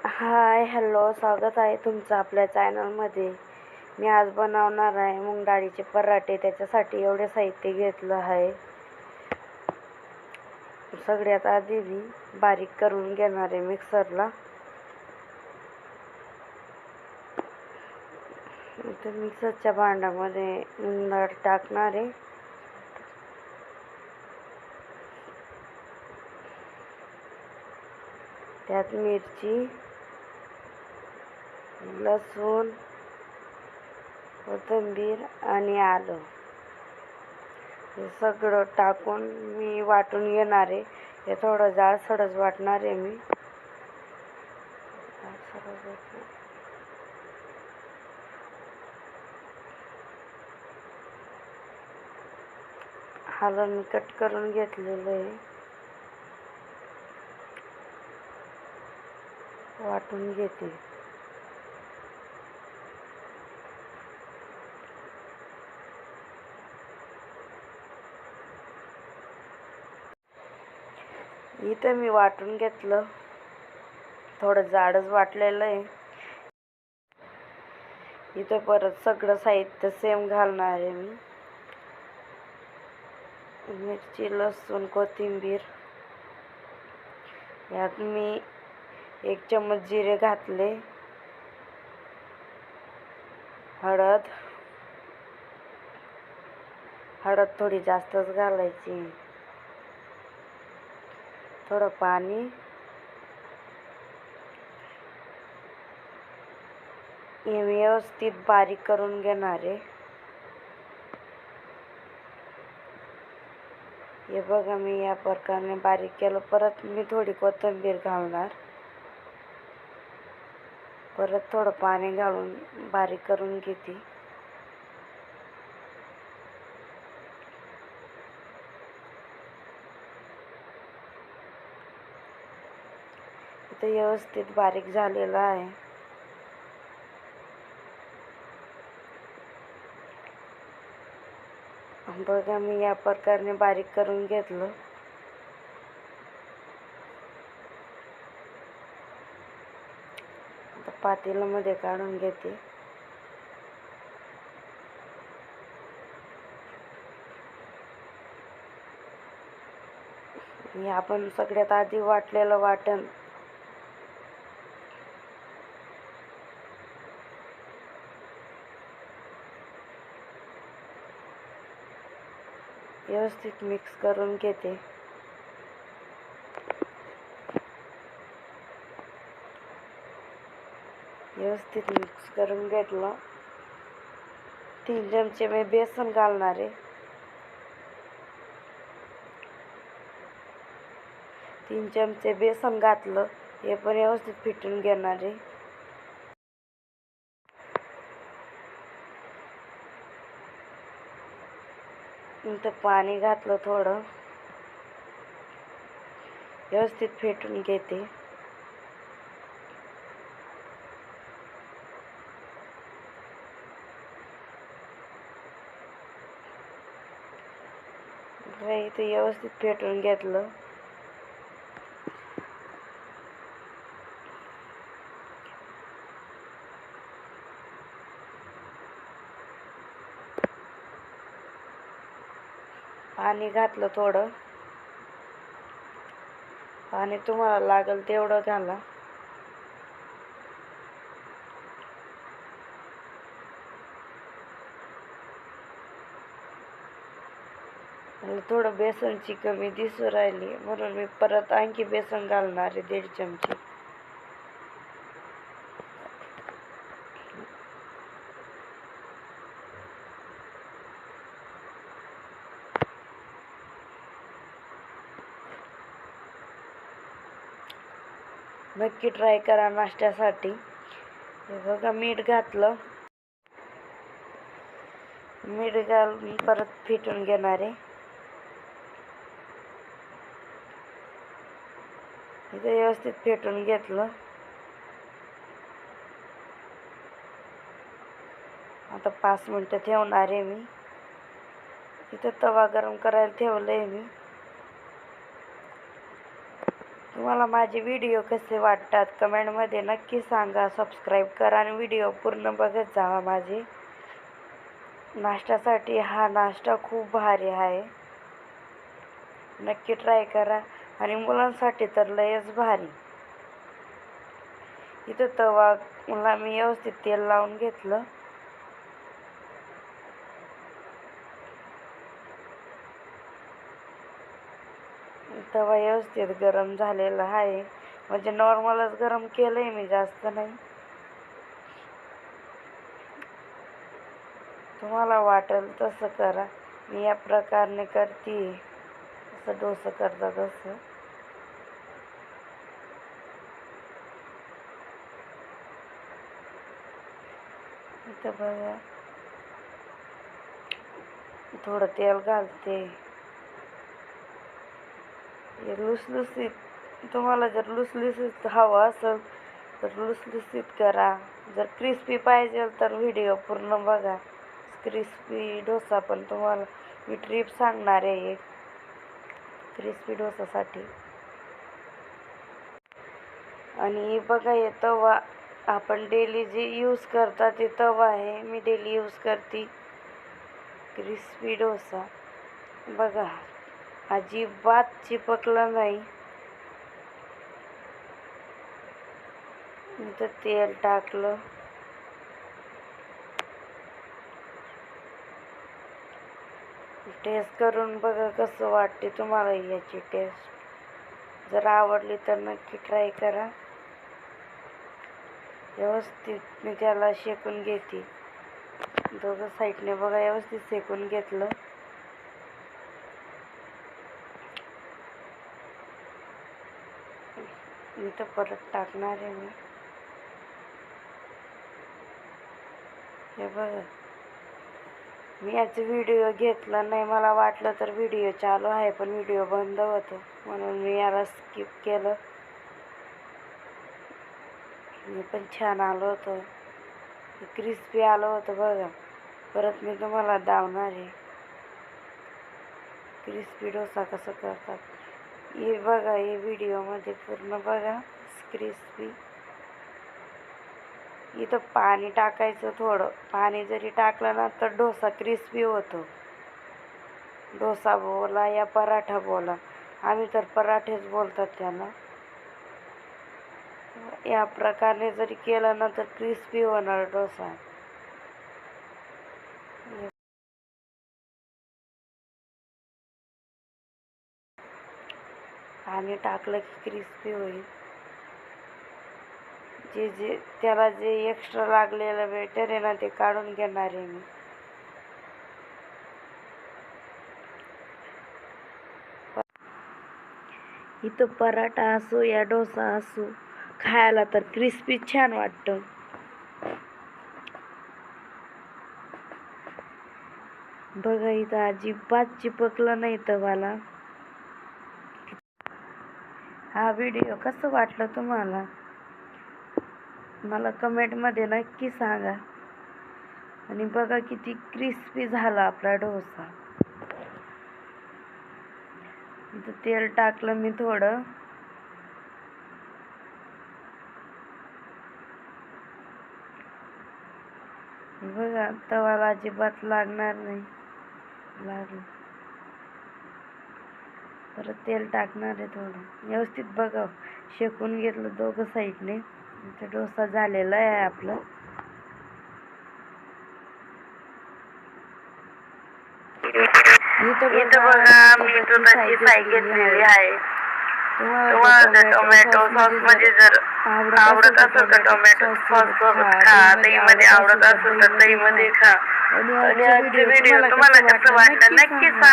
Hi hello, स्वागत आहे तुमचं आपल्या चॅनलमध्ये. मी आज बनवणार आहे मूग डाळीचे पराठे. त्याच्यासाठी एवढे साहित्य घेतलं आहे. सगळ्यात आधी मी बारीक करून घेणार आहे मिक्सरला. तर मिक्सरच्या भांड्यामध्ये मूग डाळ टाकणार आहे. त्यात मिरची, लसूण, कोथिंबीर आणि आलं हे सगळं टाकून मी वाटून घेणार आहे. हे थोडं जाडसरच वाटणार आहे मी. आलं मी कट करून घेतलेलं आहे. वाटून घेते. इथं मी वाटून घेतलं. थोडं जाडच वाटलेलं आहे. इथं परत सगळं साहित्य सेम घालणार आहे मी. मिरची, लसूण, कोथिंबीर. यात मी 1 चम्मच जिरे घातले. हळद थोडी जास्तच घालायची. थोडं पाणी. हे व्यवस्थित बारीक करून घेणार आहे. हे बघा, मी या प्रकारे बारीक केलं. परत मी थोडी कोथिंबीर घालणार. परत थोडं पाणी घालून बारीक करून घेते. इथे व्यवस्थित बारीक झालेलं आहे. बघा, मी या प्रकारे बारीक करून घेतलं. आता पातेल्यामध्ये काढून घेते. हे आपण सगळ्यात आधी वाटलेलं वाटण व्यवस्थित मिक्स करून घेते. व्यवस्थित मिक्स करून घेतलं. 3 चमचे मी बेसन घालणार आहे. 3 चमचे बेसन घातलं. हे पण व्यवस्थित फेटून घेणार आहे. नंतर पाणी घातलं थोडं. व्यवस्थित फेटून घेते. इथे व्यवस्थित फेटून घेतलं. पाणी घातलं थोडं. पाणी तुम्हाला लागेल तेवढं घाला. थोडं बेसनची कमी दिसू राहिली म्हणून मी परत आणखी बेसन घालणार आहे 1.5 चमचे. नक्की ट्राय करा नाश्त्यासाठी. हे बघा, मीठ घातलं. मीठ घालून परत फेटून घेणार आहे. इथे व्यवस्थित फेटून घेतलं. आता 5 मिनटं ठेवणार आहे मी. इथं तवा गरम करायला ठेवलं आहे मी. तुम्हाला माझे व्हिडिओ कसे वाटतात कमेंटमध्ये नक्की सांगा. सबस्क्राईब करा आणि व्हिडिओ पूर्ण बघत जावा माझे. नाश्त्यासाठी हा नाश्ता खूप भारी आहे, नक्की ट्राय करा. आणि मुलांसाठी तर लयच भारी. इथं तवाला मी व्यवस्थित तेल लावून घेतलं. तवा व्यवस्थित गरम झालेला आहे, म्हणजे नॉर्मलच गरम केलंय मी, जास्त नाही. तुम्हाला वाटेल तसं करा, मी या प्रकारे करते. जसं डोसा करतात तसं. इथं बघा थोडं तेल घालते. लुसलुसीत, तुम्हाला जर लुसलुसीत हवं असेल तर लुसलुसीत करा. जर क्रिस्पी पाहिजे तर व्हिडिओ पूर्ण बघा. क्रिस्पी डोसा पण तुम्हाला मी ट्रिप सांगणार आहे एक क्रिस्पी डोसासाठी. आणि बघा हे तवा आपण डेली जे यूज करतात ते तवा आहे, मी डेली यूज करते. क्रिस्पी डोसा बघा अजिबात चिपकला नाही. इथं तेल टाकलं. टेस्ट करून बघा कसं वाटते तुम्हाला याची टेस्ट. जर आवडली तर नक्की ट्राय करा. व्यवस्थित मी त्याला शेकून घेते. दोघं साईडने बघा व्यवस्थित शेकून घेतलं. इथं परत टाकणार आहे मी. हे बघा मी याचा व्हिडिओ घेतला नाही, मला वाटलं तर व्हिडिओ चालू आहे पण व्हिडिओ बंद होतो म्हणून मी याला स्किप केलं. मी पण छान आलं होतं, क्रिस्पी आलं होतं बघा. परत मी तुम्हाला दावणार आहे क्रिस्पी डोसा कसं करतात. हे बघा हे व्हिडिओमध्ये पूर्ण बघा क्रिस्पी. इथं पाणी टाकायचं थोडं. पाणी जरी टाकलं ना तर डोसा क्रिस्पी होतो. डोसा बोला या पराठा बोला, आम्ही तर पराठेच बोलतात त्याला. या प्रकारे जरी केलं ना तर क्रिस्पी होणार डोसा. पाणी टाकलं की क्रिस्पी होईल. जे त्याला जे एक्स्ट्रा लागलेलं बेटर आहे ना ते काढून घेणार आहे मी. इथं पराठा असो या डोसा असो खायला तर क्रिस्पी छान वाटतं. बघा इथं अजिबात चिपकलं नाही तवाला. हा व्हिडिओ कसं वाटलं तुम्हाला मला कमेंटमध्ये नक्की सांगा. आणि बघा किती क्रिस्पी झाला आपला डोसा. इथं तेल टाकलं मी थोडं. बघा तवाला अजिबात लागणार नाही. लागलं परत तेल टाकणार आहे थोडं. व्यवस्थित बघा शेकून घेतलं दोघं साईडने. इथं डोसा झालेला आहे आपलं. इथं बघा मी दुधाची साय घेतलेली आहे. तुम्हाला टोमॅटो सॉस मध्ये जर आवडत असेल तर टोमॅटो सॉस सोबत खा. दहीमध्ये आवडत असेल तर दहीमध्ये खा. आणि आजचे व्हिडिओ तुम्हाला कसं वाटलं नक्की सांगा.